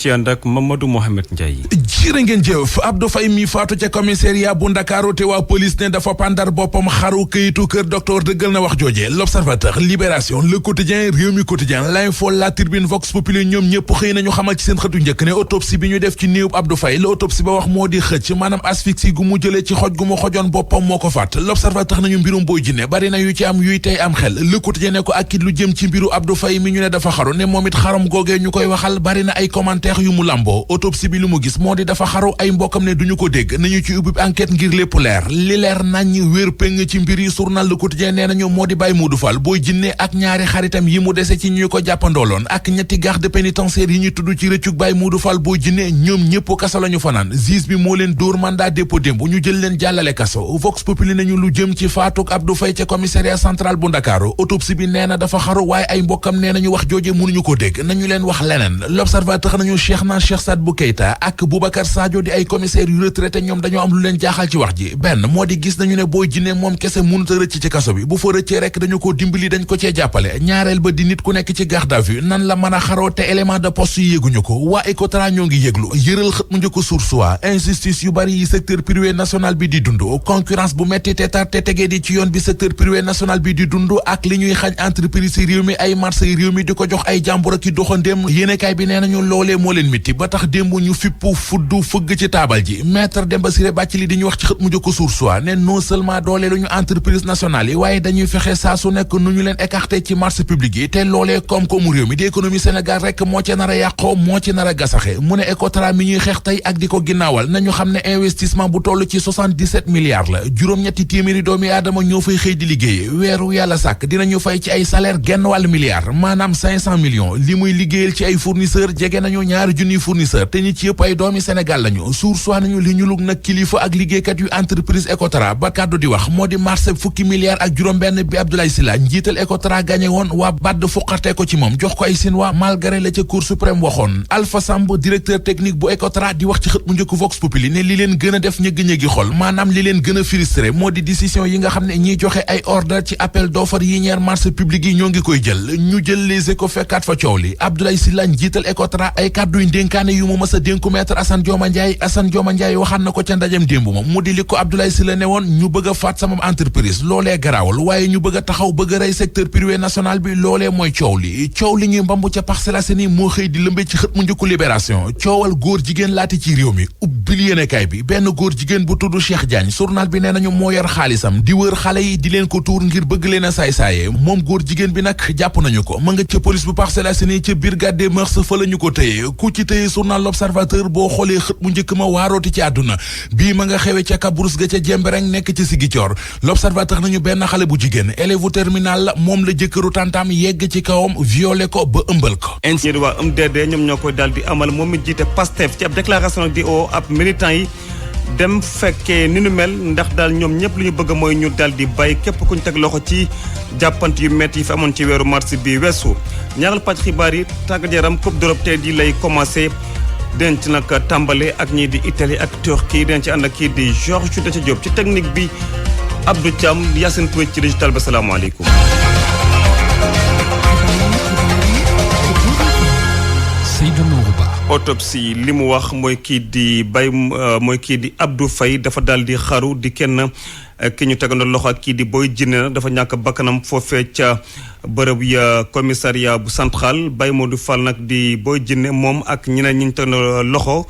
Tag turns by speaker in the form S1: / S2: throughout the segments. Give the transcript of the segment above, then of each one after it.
S1: ci ànd ak Mamadou Mohamed Ndiaye.
S2: jërë ngeen jëf Abdou Faye mi faatu ca commissariat bu Ndakaaru te waa police ne dafa pandar boppam xaru këyitu kër docteur dëggal na wax jooje L'Observateur, Libération, Le Quotidien, Rewmi Quotidien, L'Info, La Tribune, Vox Populi ñoom ñëpp xëy nañu xamal ci seen xëtu njëkk ne autopsie bi ñu def ci néewub Abdou Faye la autopsie ba wax moo di xëcc maanaam asphyxie gu mu jëlee ci xoj gu mu xojoon boppam moo ko faat L'Observateur nañu mbirum Boy Djiné bari na yu ci am yuy tey am xel Le Quotidien ne ko ak it lu jëm ci mbiru Abdou Faye mi ñu ne dafa xaru ne moom it xaram googee ñu koy waxal bari na ay commentaire yu mu lamboo autopsie bi lu mu gis moo di dafa xaru ay mbokkam ne duñu ko dégg nañu ci ubbi enquête ngir lépp leer li leer nañ wér péng ci mbir yi journal Le Quotidien nee nañu moo di Baye Modou Fall Boy Djiné ak ñaari xaritam yi mu dese ci ñu ko jàppandooloon ak ñetti garde pénitentiaire yi ñu tudd ci rëccug Baye Modou Fall Boy Djiné ñoom ñëpp kaso lañu fanaan juge bi moo leen dóor mandat dépôt démb ñu jël leen jàllale kaso Vox Populi nañu lu jëm ci faatuk Abdou Faye ca commissariat central bu Ndakaaru autopsie bi nee na dafa xaru waaye ay mbokkam nee nañu wax jooje mënuñu ko dégg nañu leen wax leneen L'Observateur nañu Cheikh Sadibou Keita ak Boubacar Sadio di ay commissaire yu retraité ñoom dañoo am lu leen jaaxal ci wax ji benn moo di gis nañu ne Boy Djiné moom kese mënut a rëcc ci kaso bi bu fa rëccee rek dañu ko dimbali dañ ko cee jàppale ñaareel ba di nit ku nekk ci garde à vue nan la mën a xaroo te élément de poste yi yéeguñu ko waa Ecotra ñoo ngi yëglu yëral xët mu njëkk Source A injustice yu bari yi secteur privé national bi di dund concurrence bu metti te tar te tegee di ci yoon bi secteur privé national bi di dund ak li ñuy xañ entreprise yi réew mi ay marché yi réew mi di ko jox ay jàmbur ak i doxandéem yéenekaay bi nee nañu loolee moo leen mitti ba tax démb ñu fippu fuddu fëgg ci taabal ji maître Demba Ciré Bathily di ñu wax ci xët mu njëkk Source A ne non seulement doole lu ñu entreprise nationale yi waaye dañuy fexe saa su nekk nu ñu leen écarté ci marché public yi te loolee koom-koomu réew mi di économie Sénégal rek moo ci nar a yàqoo moo ci nar a gasaxe mu ne Ecotra mi ñuy xeex tey ak di ko ginnaawal nañu xam ne investissement bu toll ci 77 milliards la juróom-ñetti téeméeri doomi aadama ñoo fay xëy di liggéey weeru yàlla sàkk dinañu fay ci ay salaire genn wàllu milliard maanaam 500 millions li muy liggéeyal ci ay fournisseur jege nañu ñaari junniy fournisseur te ñi ci yëpp ay doomi Sénégal lañu Source A nañu li ñu lug nag kilifa ak liggéeykat yu entreprise Ecotra ba kàddu di wax moo di marché fukki milliards ak juróom-benn bi Abdoulaye Sylla njiital Ecotra gagné woon waa BAD fuqarte ko ci moom jox ko ay Sinwaa malgré la ca Cour suprême waxoon Alpha Samb directeur technique bu Ecotra di wax ci xët mu njëkk Vox Populi ne li leen gën a def ñëgg-ñëggi xol maanaam li leen gën a frustré moo di décision yi nga xam ne ñiy joxe ay ordre ci appel d'offre yi ñeer marché public yi ñoo ngi koy jël ñu jël Les Échos fekkaat fa coow li Abdoulaye Sylla njiital Ecotra ay kàdduy ndénkaane yu mu mës a dénku maître Assane Dioma Ndiaye waxaan na ko ca ndajem démb moom mu di li ko Abdoulaye Sylla ne woon ñu bëgg a faat sama entreprise loolee garaawul waaye ñu bëgg a taxaw bëgg a rey secteur privé national bi loolee mooy coow li ñuy mbambu ca Parcelles Assainies moo xëy di lëmbe ci xët mu njëkku Libération coowal góor jigéen laati ci réew mi ubbil yéenekaay bi benn góor jigéen bu tudd Cheikh Diagne journal bi nee nañu moo yor xaalisam di wër xale yi di leen ko tuur ngir bëgg leen a saay-saaye moom góor jigéen bi nag jàpp nañu ko ma nga ca police bu Parcelles Assainies ca brigade des mœurs fa la ñu ko tëye ku ci tëye journal L'Observateur boo xoolee xët mu njëkk ma waarooti ci àdduna bii ma nga xewe ca Kabrousse ga ca Jembereng nekk ci Ziguinchor L'Observateur nañu benn xale bu jigéen élève terminal la moom la jëkkëru tantam yegg ci kawam violé ko ba ëmbal ko
S1: ñi di waa MDD ñoom ñoo koy daal di amal moom mi jiite Pastef ci ab déclaration di o ab militant yi dem fekkee ni nu mel ndax daal ñoom ñëpp li ñu bëgg mooy ñu daal di bàyyi képp ku ñu teg loxo ci jàppant yu métti yi fi amoon ci weeru mars bi weesu ñaaral pàcc xibaar yi tàggat yaram Coupe d'Europe tey di lay commencé denc nag tàmbale ak ñii di Italie ak Turquie denc ànd ak kii di Georges Dethie Diop ci technique bi Abdou Thiam Yacine Pouy ci digital ba salaamaaleykum. autopsie li mu wax mooy kii di Abdou Faye dafa daal di xaru di kenn ki ñu tegandoo loxo ak kii di Boy Djiné dafa ñàkk bakkanam foofee ca bërëb ya commissariat bu central Baye Modou Fall nag di Boy Djiné moom ak ñeneen ñi ñu tegandoo loxo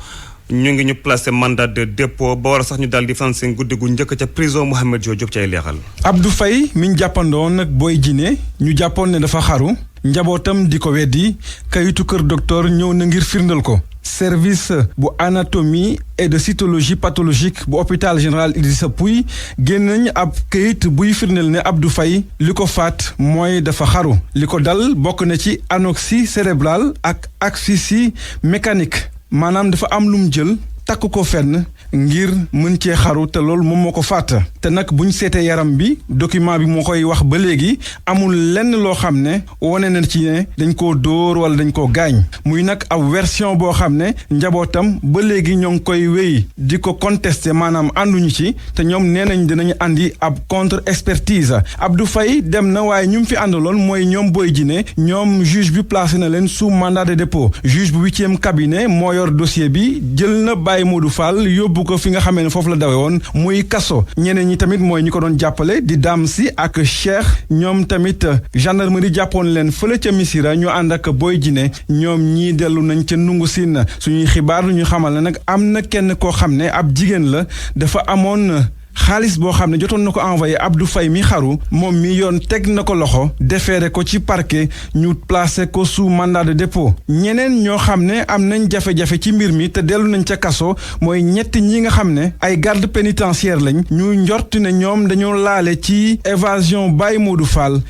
S1: ñu ngi ñu placé mandat de dépôt ba war a sax ñu daal di fan seen guddi gu njëkk ca prison Mohamed Diop ci ay leexal.
S3: Abdou Faye mi ñu jàppandoon nag Boy Djiné ñu jàppoon ne dafa xaru njabootam di ko weddi kayitu kër docteur ñëw na ngir firndal ko. service bu anatomie et de cytologie pathologique bu hôpital général Idrissa Pouye génn nañ ab kayit buy firndeel ne Abdou Faye li ko faat mooy dafa xaru li ko dal bokk na ci anoxie cérébrale ak asphyxie mécanique maanaam dafa am lu mu jël takk ko fenn ngir mën cee xaru te loolu moom moo ko faat te nag buñ seetee yaram bi document bi moo koy wax ba léegi amul lenn loo xam ne wane na ci ne dañ koo dóor wala dañ koo gaañ muy nag ab version boo xam ne njabootam ba léegi ñoo ngi koy wéy di ko contester maanaam ànduñu ci te ñoom nee nañ dinañu andi ab contre expertise Abdou Faye dem na waaye ñu mu fi àndaloon mooy ñoom Boy Djiné ñoom juge bi placé na leen sous mandat de dépôt juge bu 8e cabinet moo yor dossier bi jël na Baye Modou Fall yóbbu ko fi nga xamee ne foofu la dawe woon muy kaso ñeneen ñi tamit mooy ñi ko doon jàppale di Dame Sy ak Cheikh ñoom tamit gendarmerie jàppoon leen fële ca Missira ñu ànd ak Boy Djiné ñoom ñii dellu nañ ca Ndungu Sine suñuy xibaar lu ñu xamal ne nag am na kenn koo xam ne ab jigéen la dafa amoon xaalis boo xam ne jotoon na ko envoyé Abdou Faye mi xaru moom mi yoon teg na ko loxo déféré ko ci parquet ñu placé ko sous mandat de dépôt ñeneen ñoo xam ne am nañ jafe-jafe ci mbir mi te dellu nañ ca kaso mooy ñett ñi nga xam ne ay garde pénitentiaire lañ ñu njort ne ñoom dañoo laale ci évasion Baye Modou Fall.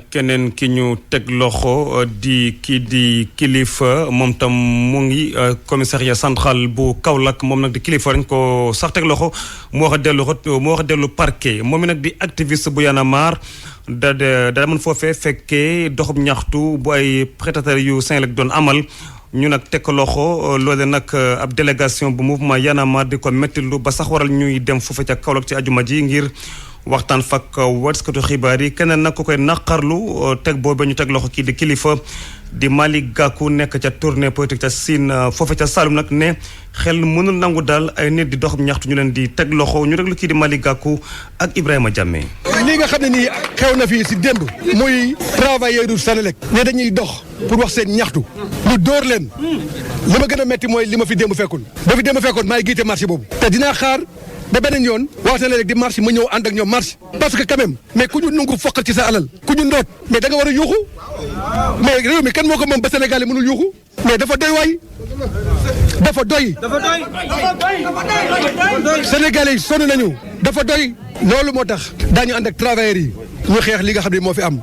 S1: keneen ki ñu teg loxo di kilifa moom tam mu ngi commissariat central bu Kaolack moom nag di kilifa dañ ko sax teg loxo moo wax a dellu parquet moom mi nag di activiste bu Y'en a marre da mën foofee fekkee doxub ñaxtu bu ay prestataires yu Senelec doon amal ñu nag teg loxo loole nag ab délégation bu mouvement Y'en a marre di ko mettilu ba sax waral ñuy dem foofe ca Kaolack ci ajuma ji ngir waxtaan fakk waskatu xibaar yi keneen nag ko koy naqarlu teg boobu ñu teg loxo kii di kilifa di Malick Gakou nekk ca tournée politique ca Sine foofe ca Saloum nag ne xel mënul nangu daal ay nit di dox ñaxtu ñu leen di teg loxo ñu réglu kii di Malick Gakou ak Ibrahima Diamé.
S4: lii nga xam ne nii xew na fii si démb muy travailleur du Senelec ne dañuy dox pour wax seen ñaxtu ñu dóor leen li ma gën a metti mooy li ma fi démb fekkoon ba fi démb fekkoon maay giite marché boobu te dinaa xaar ba beneen yoon waa Senelec di marche ma ñëw ànd ak ñoom marche parce que quand même mais ku ñu nungu foqal ci sa alal ku ñu ndoot mais da nga war a yuuxu mais réew mi kan moo ko moom ba Sénégal yi mënul yuuxu mais dafa doy waay dafa doy Sénégalais yi sonn nañu dafa doy loolu moo tax daañu ànd ak travailleurs yi ñu xeex li nga xam ne moo fi am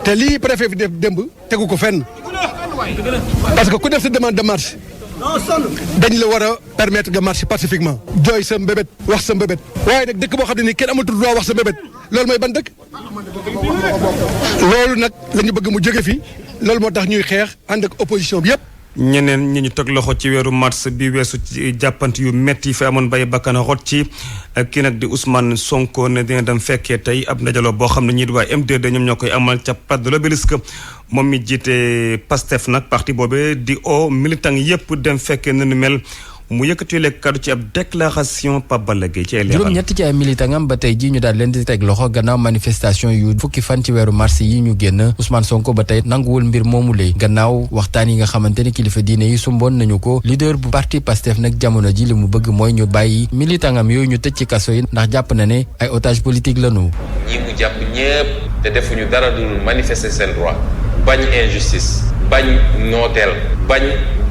S4: te lii préfet fi def démb tegu ko fenn parce que ku def sa demande de marche dañ la war a permettre nga marcher pacifiquement jooy sa mbébét wax sa mbébét waaye nag dëkk boo xam ne nii kenn amatul droit wax sa mbébét loolu mooy ban dëkk loolu nag la ñu bëgg mu jóge fi loolu moo tax ñuy xeex ànd ak opposition bi yëpp.
S1: ñeneen ñi ñu teg loxo ci weeru mars bi weesu ci jàppante yu metti fi amoon bay bakkan rot ci kii nag di Ousmane Sonko ne dina dem fekkee tey ab ndajaloo boo xam ne ñii di waa M2D ñoom ñoo koy amal ca Place de l'Obélisque moom mi jiite Pastef nag parti boobee di o militant yépp dem fekkee nu mel mu yëkkati lekk kaddu ci ab déclaration Pape Balla Gueye ci ay leeral.
S5: juróom-ñett ci ay militangam ba tey ji ñu daal leen di teg loxo gannaaw manifestation yu fukki fan ci weeru mars yi ñu génn Ousmane Sonko ba tey nanguwul mbir moomu lay gannaaw waxtaan yi nga xamante ni kilifa diine yi sumboon nañu ko leader bu parti Pastef nag jamono ji li mu bëgg mooy ñu bàyyi militangam yooyu ñu tëj ci kaso yi ndax jàpp na ne ay otage politique lañu.
S6: ñi mu jàpp ñépp te defuñu dara dul manifester seen droit bañ injustice bañ nooteel bañ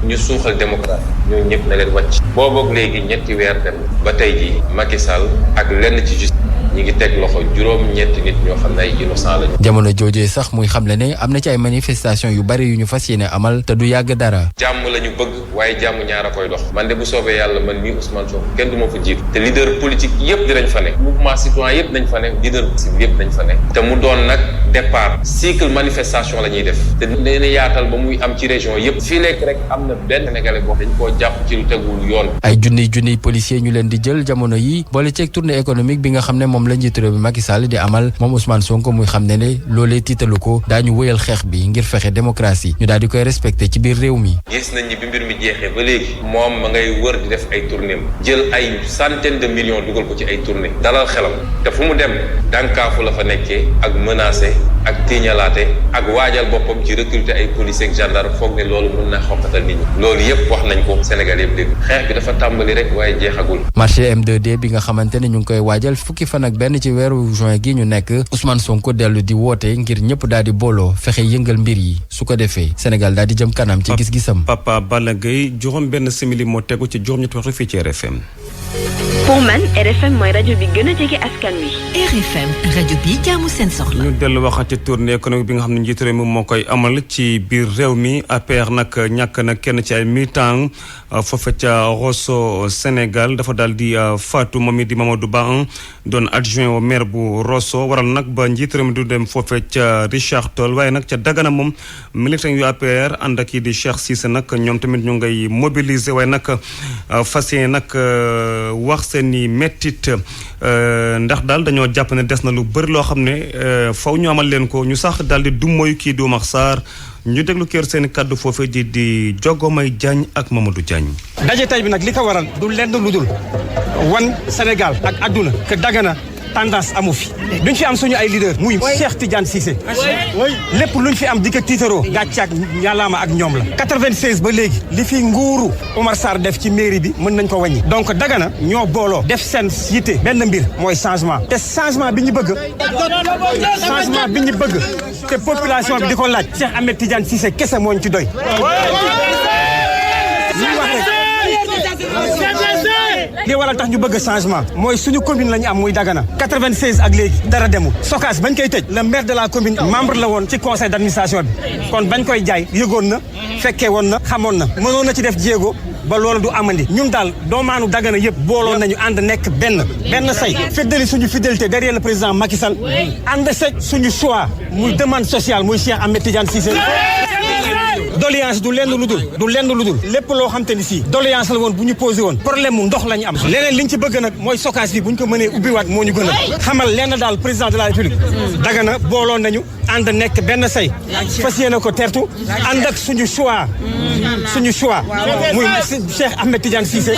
S6: ñu suuxal démocratie ñooñu ñëpp na leen wàcc booboog léegi ñetti weer dem ba tey ji Macky Sall ak lenn ci justice ñi ngi teg loxo juróom-ñetti nit ñoo xam ne ay innocent lañu.
S5: jamono joojee sax muy xamle ne am na ci ay manifestation yu bari yu ñu fas yéene amal te du yàgg dara.
S6: jàmm la ñu bëgg waaye jàmm ñaar a koy dox man de bu soobee yàlla man mii Ousmane Sonko kenn du ma fa jiitu te leader politique yëpp dinañ fa ne mouvement citoyen yëpp nañ fa ne leader civil yëpp nañ fa ne te mu doon nag départ cycle manifestation la ñuy def te dina yaatal ba muy am ci région yëpp fii lekk rek am na benn Sénégalais boo dañ koo jàpp ci lu tegul yoon.
S5: ay junniy policier ñu leen di jël jamono yi boole ceeg tournée économique bi nga xam ne moom la njiitu réew bi Macky Sall di amal moom Ousmane Sonko muy xam ne ne loolee tiitalu ko daañu wëyal xeex bi ngir fexe démocratie ñu daal di koy respecté ci biir réew mi.
S6: gis nañ ni bi mbir mi jeexee ba léegi moom ma ngay wër di def ay tournée jël ay centaine de millions dugal ko ci ay tournée dalal xelam te fu mu dem dànkaafu la fa nekkee ak menacé ak tiiñalaate ak waajal boppam ci recruter ay policiers ak gendarme foog ne loolu mën na xokkatal nit ñi loolu yëpp wax nañ ko Sénégal yëpp dégg xeex bi dafa tàmbali rek waaye jeexagul.
S5: marché M2D bi nga xamante ne ñu ngi koy waajal fukki fan ak benn ci weeru juin gi ñu nekk Ousmane Sonko dellu di woote ngir ñëpp daal di booloo fexe yëngal mbir yi su ko defee Sénégal daal di jëm kanam ci gis-gisam.
S1: Papa Balla Gueye juróom benn simili moo tegu ci juróom-ñetti waxtu fii ci RFM.
S7: pour man RFM mooy rajo bi gën a jege askan wi.
S8: RFM rajo bi jaamu seen soxla.
S1: ñu dellu waxaat ci tournée économique bi nga xam ne njiitu réew mi moo koy amal ci biir réew mi APR nag ñàkk na kenn ci ay militants foofe ca Rosso Sénégal dafa daal di faatu moom it di Mamadou Ba doon adjoint au maire bu Rosso waral nag ba njiitu réew mi du dem foofe ca Richard Toll waaye nag ca Dagana moom militants yu APR ànd ak kii di Cheikh Cissé nag ñoom tamit ñu ngay mobiliser waaye nag fas yéene nag wax seen i mettit ndax daal dañoo jàpp ne des na lu bëri loo xam ne faw ñu amal leen ko ñu sax daal di dummoyu kii di Oumar Sarr ñu déglu kër seen kàddu foofee di Jogomay Diagne ak Mamadou Diagne.
S9: daje tey bi nag li ko waral du lenn lu dul wan Sénégal ak adduna que Dagana tendance amu fi duñ fi am suñu ay leader muy Cheikh Tidiane Cissé lépp luñ fi am di ko tiitaroo gàccaak yàllaama ak ñoom la 96 ba léegi li fi nguuru Oumar Sarr def ci mairie bi mën nañ ko wàññi donc Dagana ñoo booloo def seen yitte benn mbir mooy changement te changement bi ñu bëgg te population bi di ko laaj Cheikh Ahmed Tidiane Cissé kese moo ñu ci doy li waral tax ñu bëgg changement mooy suñu commune la ñu am muy Dagana 96 ak léegi dara demul Sokaas bañ koy tëj le maire de la commune membre la woon ci conseil d'administration bi kon bañ koy jaay yëgoon na fekkee woon na xamoon na mënoon na ci def jéego ba loolu du amandi ñun daal doomaanu Dagana yëpp booloon nañu ànd nekk benn say feddali suñu fidélité derrière le président Macky Sall ànd sec suñu choix muy demande sociale muy Cheikh Ahmed Tidiane Cissé doléance du lenn lu dul lépp loo xam te ni si doléance la woon bu ñu posé woon problème mu ndox la ñu am leneen liñ ci bëgg nag mooy Sokaas bi bu ñu ko mënee ubbiwaat moo ñu gën a xamal lenn daal président de la république Dagana booloon nañu ànd nekk benn say fas yéene ko tertu ànd ak suñu choix muy Cheikh Ahmed Tidiane Cissé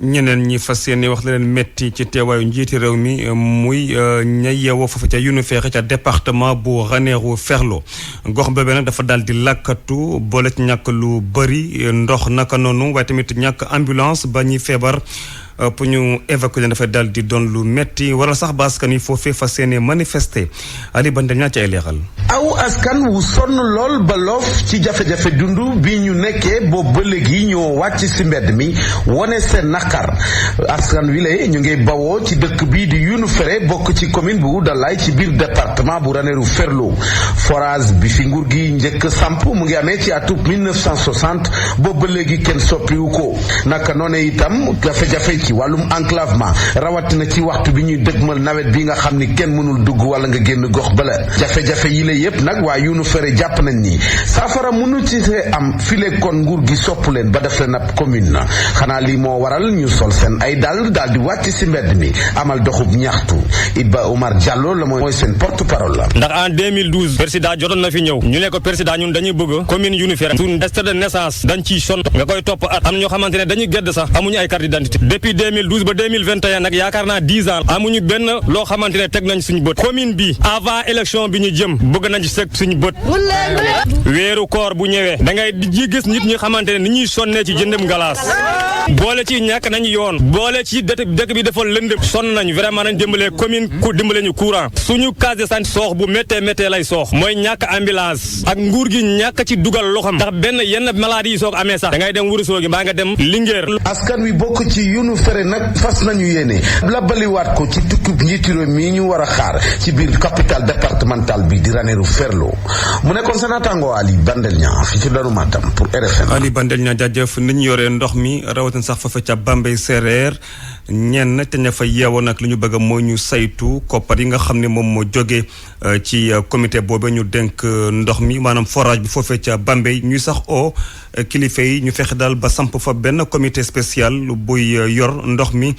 S1: ñeneen ñi fas yéene wax leen métti ci teewaayu njiiti réew mi muy ña yeewoo foofu ca Younouss Ferry ca département bu Ranérou Ferlo gox boobee nag dafa daal di lakkatu boole ci ñàkk lu bëri ndox naka noonu waaye tamit ñàkk ambulance ba ñuy feebar pour ñu évacuer leen dafay daal di doon lu metti waral sax ba askan yi foofee fas yéene manifester Ali Bandel ñaa ci ay leeral.
S10: aw askan wu sonn lool ba loof ci jafe-jafe dund bi ñu nekkee boobu ba léegi ñoo wàcc si mbedd mi wone seen naqar askan wi lay ñu ngi bawoo ci dëkk bii di Younouss Ferry bokk ci commune bu Oudalaye ci biir département bu Ranérou Ferlo forage bi fi nguur gi njëkk samp mu ngi amee ci atub 1960 boobu ba léegi kenn soppiwu ko naka noone itam jafe-jafe ci wàllum enclavement rawatina ci waxtu bi ñuy dëgmal nawet bi nga xam ni kenn mënul dugg wala nga génn gox bala jafe-jafe yi la yépp nag waa Younouss Ferry jàpp nañ ni saafara mënu ci see am file kon nguur gi sopp leen ba def leen ab commune na xanaa lii moo waral ñu sol seen ay daal di wàcc si mbedd mi amal doxub ñaxtu Iba Omar Diallo la mooy seen porte-parole la.
S11: ndax en 2012 président jotoon na fi ñëw ñu ne ko président ñun dañuy bëgg commune Younouss Ferry suñu extrait de naissance dañ ciy sonn nga koy topp at am ñoo xamante ne dañuy gedd sax amuñu ay carte d'identité depuis 2012 ba 2021 nag yaakaar naa 10 ans amuñu benn loo xamante ne teg nañ suñu bët commune bi avant élection bi ñu jëm bëgg nañ sëg suñu bët weeru koor bu ñëwee da ngay ji gis nit ñi xamante ne ni ñuy sonnee ci jëndëm galaas boole ci ñàkk nañu yoon boole ci dëkk bi dafa lëndëm sonn nañu vraiment nañ dimbalee commune ku dimbale ñu courant suñu case de santé soox bu méttee lay soox mooy ñàkk ambulance ak nguur gi ñàkk ci dugal loxam ndax benn yenn maladie yi soo ko amee sax da ngay dem Ourossogui mbaa nga dem Linguère.
S10: askan wi bokk ci Younouss Ferry nag fas nañu yéene la baliwaat ko ci tukkib njiitu réew mi ñu war a xaar ci biir capitale départementale bi di Ranérou Ferlo mu nekkoon sa naataango Ali Bandel ñaa fi ci Darou Matam pour RFM.
S1: Ali Bandel ñaa jaajëf ni ñu yoree ndox mi rawatina sax foofe ca Bambey Sereer ñenn te ña fa yeewoo nag li ñu bëgg mooy ñu saytu koppar yi nga xam ne moom moo jógee ci comité boobu ñu dénk ndox mi maanaam forage bi foofee ca Bambey ñuy sax o kilifa yi ñu fexe daal ba samp fa benn comité spécial buy yor ndox mi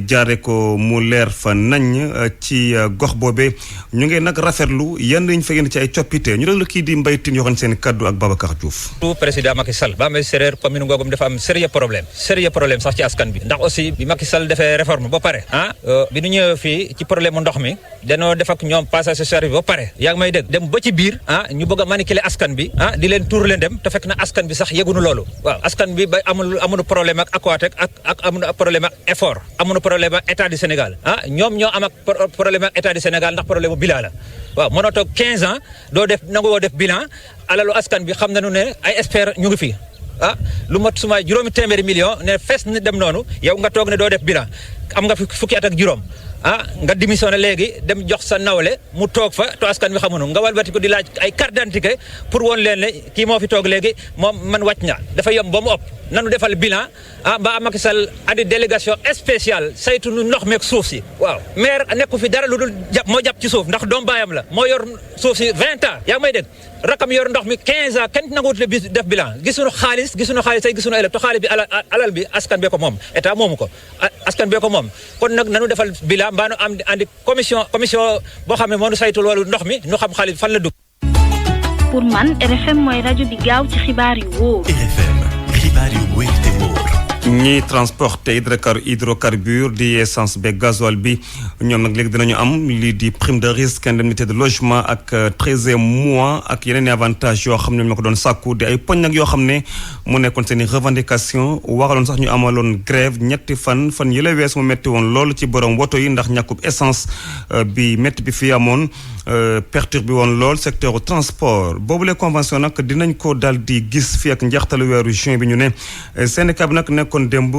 S1: jaare ko mu leer fa nañ ci gox boobee ñu ngi nag rafetlu yenn yi ñu fa yéen ci ay coppite ñu déglu kii di Mbaye Tine yoxoon seen kaddu ak Babacar Diouf.
S12: président Macky Sall Bambey Sereer commune Ngogom dafa am sérieux problème sax ci askan bi ndax aussi bi Macky Sall defee réforme ba pare bi ñu ñëwee fii ci problème mu ndox mi danoo def ak ñoom passage service ba pare yaa ngi may dégg dem ba ci biir ñu bëgg a manipuler askan bi di leen tuur leen dem te fekk na askan bi sax yëgunu loolu waaw askan bi ba amul problème ak Aquatec ak amul problème ak effort amul problème ak état du Sénégal ñoom ñoo am ak problème ak état du Sénégal ndax problème bu bilan la waaw mënoo toog 15 ans doo def nangu woo def bilan alalu askan bi xam nañu ne ay experts ñu ngi fi lu mat suma juróomi téeméeri million ne fees ni dem noonu yow nga toog ne doo def bilan am nga fukki at ak juróom nga démissionné léegi dem jox sa nawle mu toog fa to askan wi xamuñu nga walbati ko di laaj ay carte d'identité pour woon leen ne kii moo fi toog léegi moom man wàcc na dafa yomb ba mu ëpp nanu defal bilan mbaa Macky Sall andi délégation spéciale saytu nu ndox meeg suuf si waaw maire nekku fi dara lu dul moo jàpp ci suuf ndax doom baayam la moo yor suuf si 20 ans yaa may dégg rakam yor ndox mi 15 ans kenn nanguwut le def bilan gisuñu xaalis tey gisuñu ëllëg te xaalis bi alal bi askan bee ko moom état moomu ko askan bee ko moom kon nag nanu defal bilan mbaa nu am andi commission boo xam ne moo nu saytu loolu ndox mi nu xam xaalis fan la dugg.
S7: pour man RFM mooy rajo bi gaaw ci xibaar yu wóor.
S13: RFM xibaar yu wóor te wóor.
S1: ñiy transporter hydrocarbure di essence be gasoil bi ñoom nag léegi dinañu am lii di prime de risque indemnité de logement ak 13e mois ak yeneen i avantages yoo xam ne ñoo ko doon sàkku di ay poñ nag yoo xam ne mu nekkoon seen i revendication waraloon sax ñu amaloon grève ñetti fan yële wees mu metti woon loolu ci borom woto yi ndax ñàkkub essence bi métti bi fi amoon perturbé woon lool secteur transport boobu les convention nag dinañ ko daal di gis fii ak njeextalu weeru juin bi ñu ne syndicat bi nag nekkoon démb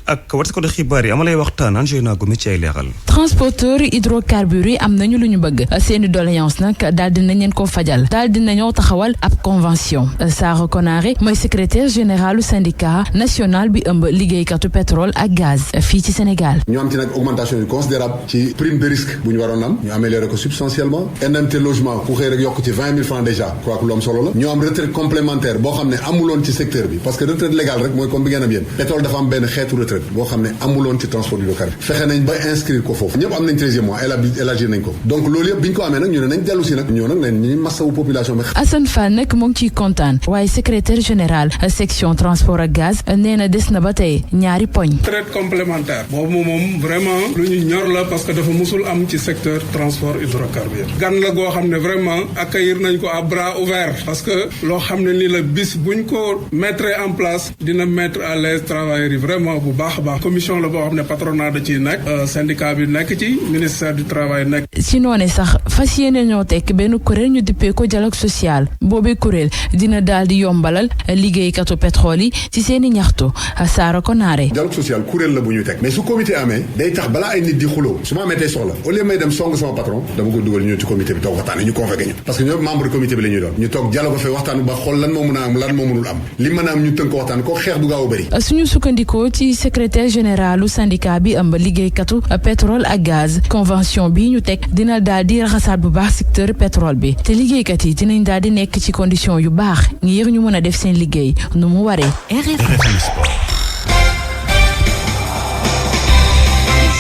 S1: ak war ko de xibaar yi amalay waxtaan Angéna Gomes ci ay leeral.
S14: transporteur hydrocarbures yi am nañu lu ñu bëgg seeni doléance nag daal dinañ leen ko fajal daal dinañoo taxawal ab convention Sara Konaré mooy secrétaire généralu syndicat national bi ëmb liggéeykatu pétrole ak gaz fii ci Sénégal.
S15: ñu am ci nag augmentation yu considérable ci prime de risque bu ñu waroon am ñu amélioré ko substantiellement indemnité logement ku xëy rek yokk ci 20 000 francs déjà quoi que lu am solo la ñu am retraite complémentaire boo xam ne amuloon ci secteur bi parce que retraite légale rek mooy comme bi ngeen am yéen pétrole dafa am benn xeetu retraite boo xam ne amuloon ci transport hydrocarbures fexe nañ ba inscrire ko foofu ñëpp am nañ 13e mois élargir nañ ko donc loolu yëpp bi ñu ko amee nag ñu ne nañ dellu si nag ñoo nag nañ ñi massawu population bi.
S14: Assane Fall nag mu ngi ciy kontaan waaye secrétaire général section transport ak gaz nee na des na ba tey ñaari poñ.
S16: retraite complémentaire boobu moom vraiment lu ñu ñor la parce que dafa musul am ci secteur transport hydrocarbures gan la goo xam ne vraiment accueillir nañ ko à bras ouverts parce que loo xam ne ni la bis buñ ko mettre en place dina mettre à l'aise travailleurs yi vraiment bu baax a baax commission la boo xam ne patronat da ciy nekk syndicat bi nekk ci ministère du travail nekk.
S14: si noone sax fas yéene ñoo tekk benn kuréel ñu dippee ko dialogue social boobee kuréel dina daal di yombalal liggéeykatu pétrole yi ci seen i ñaxtu Sara Konaré.
S15: dialogue social kuréel la bu ñu teg mais su comité amee day tax balaa ay nit di xuloo su ma amee tey soxla au lieu may dem song sama patron dama ko dugal ñu ci comité bi toog waxtaan ñu convoqué ñu parce que ñoom membre comité bi la ñuy doon ñu toog dialogue fa waxtaan ba xool lan moo mën a am lan moo mënul am li mën a am ñu tënk ko waxtaan ko xeex du gaaw a bëri.
S14: suñu sukkandikoo ci secrétaire généralu syndicat bi ëmb liggéeykatu pétrole ak gaz convention bi ñu teg dina daal di raxasaat bu baax secteur pétrole bi te liggéeykat yi dinañ daal di nekk ci condition yu baax ngir ñu mën a def seen liggéey nu mu waree.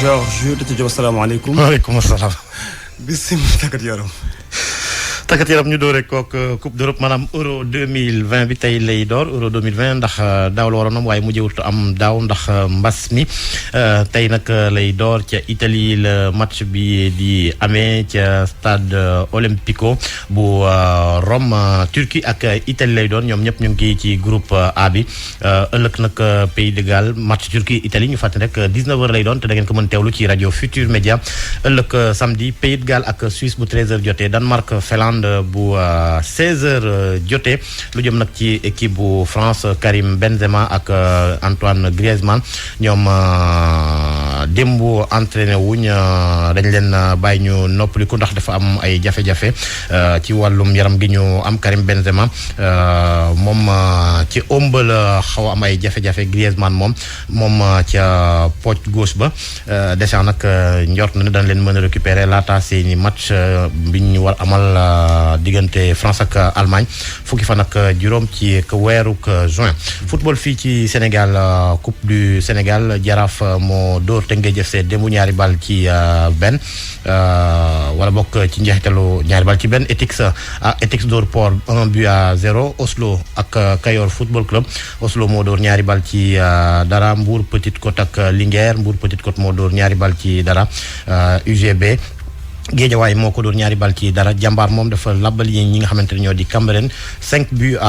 S1: Georges Diop asalaamaaleykum.
S17: waaleykum salaam.
S1: bisimilah tàggat yaram.
S17: tàggat yaram ñu door rek kook Coupe d'Europe maanaam Euro 2020 bi tey lay door Euro 2020 ndax daaw la waroon am waaye mujjewut am daaw ndax mbas mi tey nag lay door ca Italie la match bi di amee ca stade Olimpico bu Rome Turquie ak Italie lay doon ñoom ñëpp ñu ngi ci groupe A bi ëllëg nag Pays de Galles match Turquie Italie ñu fàttali rek 19h lay doon te da ngeen ko mën teewlu ci rajo Futur Média ëllëg samedi Pays de Galles ak Suisse bu 13h jotee Danemark Finlande bu 16h jotee lu jëm nag ci équipe bu France Karim Benzema ak Antoine Griezmann ñoom démb entraîné wuñ dañ leen bàyyi ñu noppaliku ndax dafa am ay jafe-jafe ci wàllum yaram gi ñu am Karim Benzema moom ci ëmb la xaw a am ay jafe-jafe Griezmann moom ca poche gauche ba Deschamps nag njort na ne dañ leen mën a récupérer laata seeni match biñ war amal diggante France ak Allemagne fukki fan ak juróom ci weeruk juin football fii ci Sénégal Coupe du Sénégal Jaraaf moo dóor Teungueth FC démb ñaari bal ci benn wala bokk ci njeexitalu ñaari bal ci benn Etix dóor Port 1-0 Oslo ak Kayor Football Club Oslo moo dóor ñaari bal ci dara Mbour Petite Côte ak Linguère Mbour Petite Côte moo dóor ñaari bal ci dara UGB Géejawaay moo ko doon ñaari bal ci dara Jàmbaar moom dafa labbal yi ñi nga xamante ne ñoo di Cambérène 5-0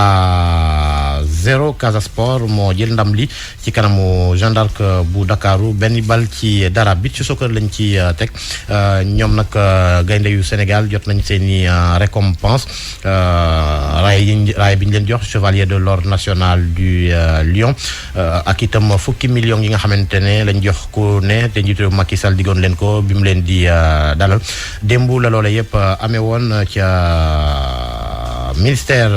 S17: 0 Casa Sport moo jël ndam li ci kanamu Jeanne d'Arc bu Dakaru benn bal ci dara bi ci soccer lañ ci teg ñoom nag gaynde yu Sénégal jot nañ seeni récompense raay bi ñu leen jox chevalier de l'ordre national du Lion ak itam fukki millions yi nga xamante ne lañ jox ku ne te njiitu Macky Sall diggoon leen ko bi mu leen di dalal démb la loola yëpp amee woon ca ministère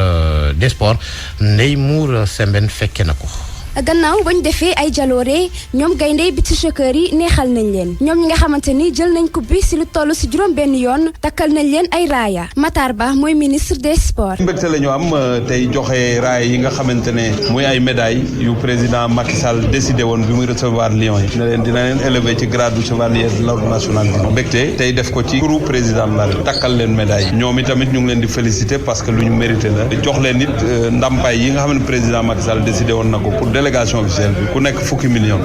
S17: des sports Ndeye Mour Sembène fekke na ko.
S18: gannaaw bañ defee ay jaloore ñoom gayndey beach soccer yi neexal nañ leen ñoom ñi nga xamante ni jël nañ coupe bi si lu toll si juróom benn yoon takkal nañ leen ay raaya Matar Ba mooy ministre des sports.
S19: mbégte la ñu am tey joxe raaya yi nga xamante ne muy ay médailles yu président Macky Sall décidé woon bi muy recevoir Lions yi ne leen dina leen élevé ci grade du chevalier de l'ordre national bi mbégte tey def ko ci turu président la takkal leen médaille ñoom itamit ñu ngi leen di féliciter parce que lu ñu mérité la jox leen it ndampaay yi nga xam ne président Macky Sall décidé woon na ko pour délégation officielle bi ku nekk fukki million.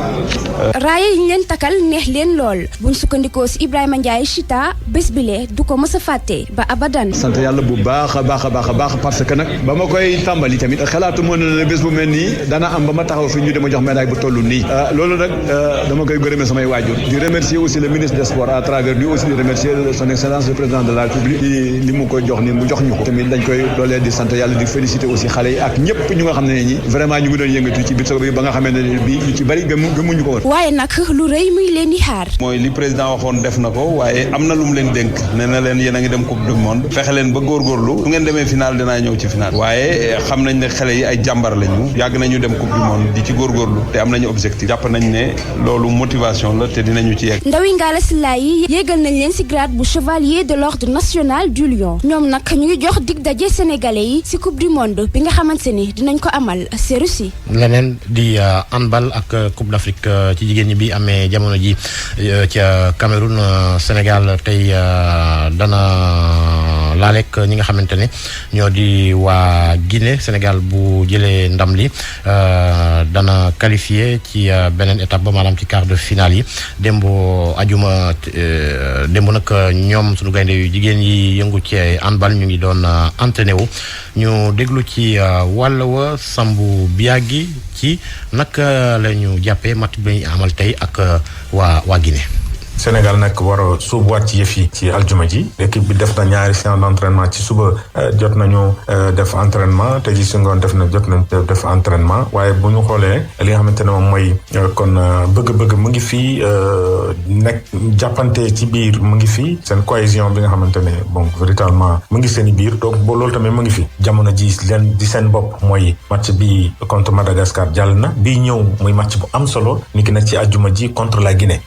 S18: raaya yi ñu leen takkal neex leen lool buñ sukkandikoo si Ibrahima Ndiaye Chita bés bile du ko mës a fàtte ba abadan.
S20: sant yàlla bu baax a baax a baax a baax parce que nag ba ma koy tàmbali tamit xalaatu mën na ne bés bu mel nii dana am ba ma taxaw fi ñu dama jox médaille bu toll nii. loolu nag dama koy gërëmee samay waajur di remercier aussi le ministre des sports à travers lui aussi di remercier son excellence le président de la République li mu koy jox ni mu jox ñu ko tamit dañ koy loolee di sant yàlla di féliciter aussi xale yi ak ñëpp ñu nga xam ne ñi vraiment ñu ngi doon yëngatu ci biir bi ba nga xamante ne bii ñu ci bari gëmuñu ko woon.
S18: waaye nag lu rëy muy leen di xaar.
S19: mooy li président waxoon def na ko waaye am na lu mu leen dénk nee na leen yéen a ngi dem coupe du monde fexe leen ba góorgóorlu su ngeen demee final dinaa ñëw ci final waaye xam nañ ne xale yi ay jàmbar lañu yàgg nañu dem coupe du monde di ci góorgóorlu te am nañu objectif jàpp nañ ne loolu motivation la te dinañu ci yegg.
S18: ndawi Ngalla Sylla yi yéegal nañ leen ci grade bu chevalier de l'ordre national du Lion ñoom nag ñu ngi jox dig daje sénégalais yi ci coupe du monde bi nga xamante ni dinañ ko amal ci Russie.
S17: leneen di handball ak coupe d'Afrique ci jigéen ñi bi amee jamono ji ca Cameroun Sénégal tey dana laalek ñi nga xamante ne ñoo di waa Guinée Sénégal bu jëlee ndam li dana qualifié ci beneen étape ba maanaam ci quart de finale yi démb nag ñoom suñu gaynde yu jigéen yi yëngu ci handball ñu ngi doon entraîné wu ñu déglu ci wàll wa Sambu Biagi ci naka la ñu jàppee match bi ñu amal tey ak waa Guinée.
S21: Sénégal nag war a suubuwaat ci yëf yi ci aljuma ji équipe bi def na ñaari séance d'entraînement ci suba jot nañu def entraînement te ji si ngoon jot nañ def entraînement waaye bu ñu xoolee li nga xamante ne moom mooy kon bëgg-bëgg mu ngi fii nekk jàppante ci biir mu ngi fii seen cohésion bi nga xamante ne bon véritablement mu ngi seen i biir donc loolu tamit mu ngi fi jamono ji leen di seen bopp mooy match bi contre Madagascar jàll na bii ñëw muy match bu am solo ni ki nag ci aljuma ji contre la Guinée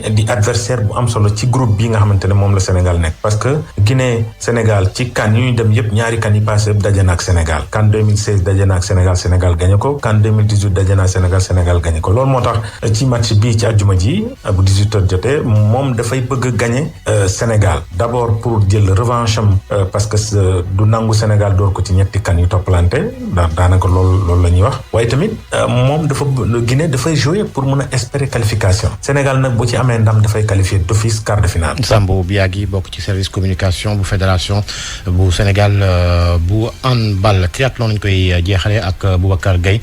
S21: di adversaire bu am solo ci groupe bi nga xamante ne moom la Sénégal nekk parce que Guinée Sénégal ci CAN yu ñu dem yëpp ñaari CAN yi passé daje na ak Sénégal CAN 2016 daje na ak Sénégal gagné ko CAN 2018 daje na ak Sénégal gagné ko loolu moo tax ci match bii ci àjjuma ji bu 18h jotee moom dafay bëgg a gagné Sénégal d'abord pour jël revanche am parce que du nangu Sénégal door ko ci ñetti CAN yu toppalante daanaka loolu la ñuy wax waaye tamit moom Guinée dafay jouer pour mën a espérer qualification Sénégal nag boo ci amee ndam dafay qualifié d'office quart de finale.
S17: Sambo Biagi bokk ci service communication bu fédération bu Sénégal bu handball triathlon lañ koy jeexale ak Boubacar Gueye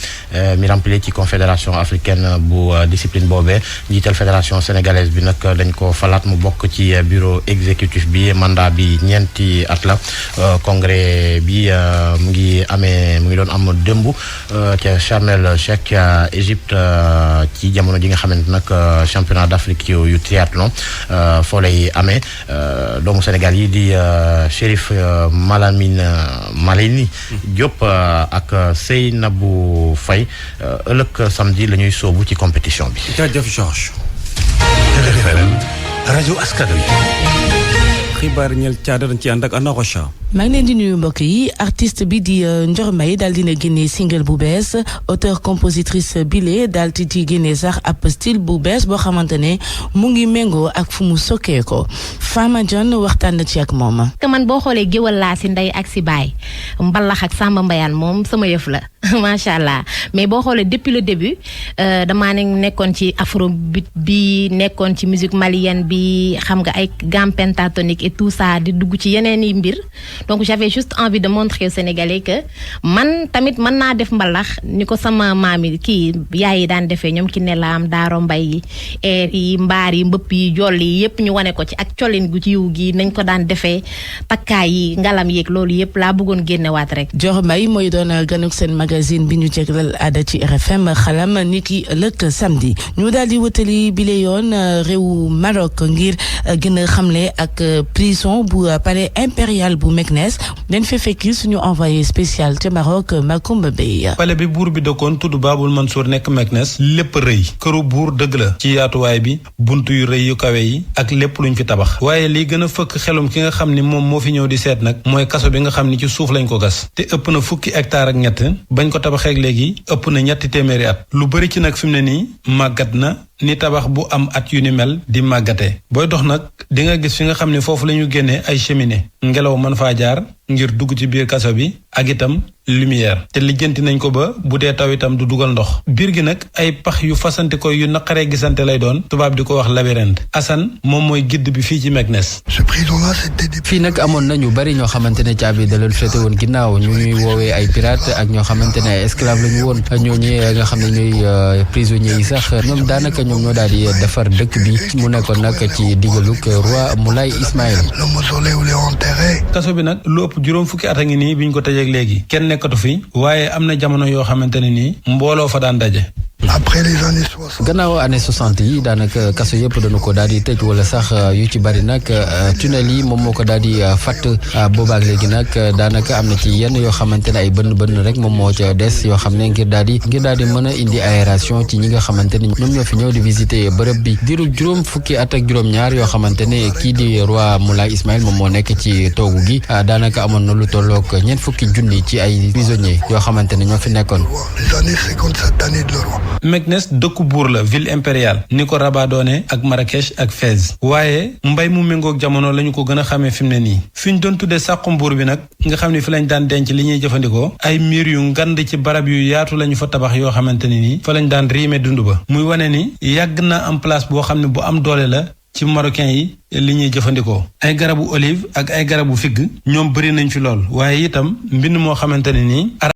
S17: mi rempli ci confédération africaine bu discipline boobee njiital fédération sénégalaise bi nag dañ ko falaat mu bokk ci bureau exécutif bi mandat bi ñeenti at la congrès bi mu ngi doon am démb ca Sharm el Cheikh ca Égypte ci jamono ji nga xamante nag championnat d'Afrique yu triathlon foo lay amee doomu Sénégal yi di Chérif Malamine Diop ak Seynabou Faye ëllëg samedi la ñuy sóobu ci compétition bi.
S1: jaajëf Georges.
S13: rajo askan wi.
S1: xibaar ñeel caada dañ ci ànd ak Anna Rocha.
S14: maa ngi leen di nuyu mbokk yi artiste bi di Ndior Mbaye daal dina génne single bu bees auteur compositrice bile daal di ci génne sax ab style bu bees boo xamante ne mu ngi méngoo ak fu mu sokkee ko Fama John waxtaan na ci ak moom.
S22: que man boo xoolee géwal laa si ndey ak si baay mbalax ak Samba Mbayaan moom sama yëf la macha allah mais boo xoolee depuis le début damaa nekkoon ci afrobeat bi nekkoon ci musique malienne bi xam nga ay gamme pentatonique et tout ça di dugg ci yeneen i mbir donc j'avais juste envie de montrer aux Sénégalais que man tamit mën naa def mbalax ni ko sama maam yi kii yaay yi daan defee ñoom ki ne la am daaro mbay yi eer yi mbaar yi mbëpp yi joll yi yëpp ñu wane ko ci ak colin gu ci yiw gi nañ ko daan defee takkaay yi ngalam yeeg loolu yëpp laa bëggoon génnewaat rek.
S14: Dior Mbaye mooy doon ganuk seen magazine bi ñu jéglal aada ci RFM xalam ni ki ëllëg samedi ñu daal di wutali bile yoon réewu Maroc ngir gën a xamle ak prison bu palais impérial bu Meknès dañ fa fekki suñu envoyé spécial ca Maroc Macoumba Bey.
S2: palais bi buur bi dëkkoon tudd Babul Mansour nekk Meknès lépp rëy këru buur dëgg la ci yaatuwaay bi buntu yu rëy yu kawe yi ak lépp luñ fi tabax waaye li gën a fëkk xelum ki nga xam ni moom moo fi ñëw di seet nag mooy kaso bi nga xam ni ci suuf lañ ko gas te ëpp na fukki hectare ak ñett bañ ko tabaxeek léegi ëpp na ñetti téeméeri at lu bari ci nag fi mu ne nii màggat na ni tabax bu am at yu ni mel di màggate booy dox nag di nga gis fi nga xam ne foofu la ñu génnee ay cheminée ngelaw mën faa jaar ngir dugg ci biir kaso bi ak itam lumière te lijjanti nañ ko ba bu dee taw itam du dugal ndox biir gi nag ay pax yu fasante ko yu naqaree gisante lay doon tubaab di ko wax labyrinthe Assane moom mooy guide bi fii ci Meknès.
S5: fii nag amoon na ñu bari ñoo xamante ne caabi da leen féete woon ginnaaw ñu ñuy woowee ay pirate ak ñoo xamante ne ay esclave la ñu woon ñooñu nga xam ne ñooy prisonniers yi sax ñoom daanaka ñoom ñoo daal di defar dëkk bi mu nekkoon nag ci digaluk roi Moulay Ismaël.
S2: kaso bi nag lu ëpp juróom fukki at a ngi nii biñ ko tëjeek léegi kenn nekkatu fi waaye am na jamono yoo xamante ne nii mbooloo fa daan daje.
S5: après les années 60. gannaaw année 60 yi daanaka kaso yëpp dañu ko daal di tëj wala sax yu ci bari nag tunnel yi moom moo ko daal di fatt boobaak léegi nag daanaka am na ci yenn yoo xamante ne ay bënn rek moom moo ca des yoo xam ne ngir daal di mën a indi aération ci ñi nga xamante ne ñoom ñoo fi ñëw di visiter bërëb bi diiru juróom fukki at ak juróom-ñaar yoo xamante ne kii di roi Moulay Ismaël moom moo nekk ci toogu gi daanaka amoon na lu tollook ñeent fukki junni ci ay prisonniers yoo xamante ne ñoo fi nekkoon.
S2: les années 57 années de le roi. Meknès dëkku buur la ville impériale ni ko Rabat doone ak Marrakech ak Fès waaye mbay mu méngoog jamono lañu ko gën a xamee fi mu ne nii fi ñu doon tuddee sàqum buur bi nag nga xam ne fi lañ daan denc li ñuy jëfandikoo ay miir yu ngand ci barab yu yaatu lañu fa tabax yoo xamante ne nii fa lañ daan riime dund ba muy wane ni yàgg na am place boo xam ne bu am doole la ci marocain yi li ñuy jëfandikoo ay garabu olive ak ay garabu figg ñoom bëri nañ fi lool waaye itam mbind moo xamante ne nii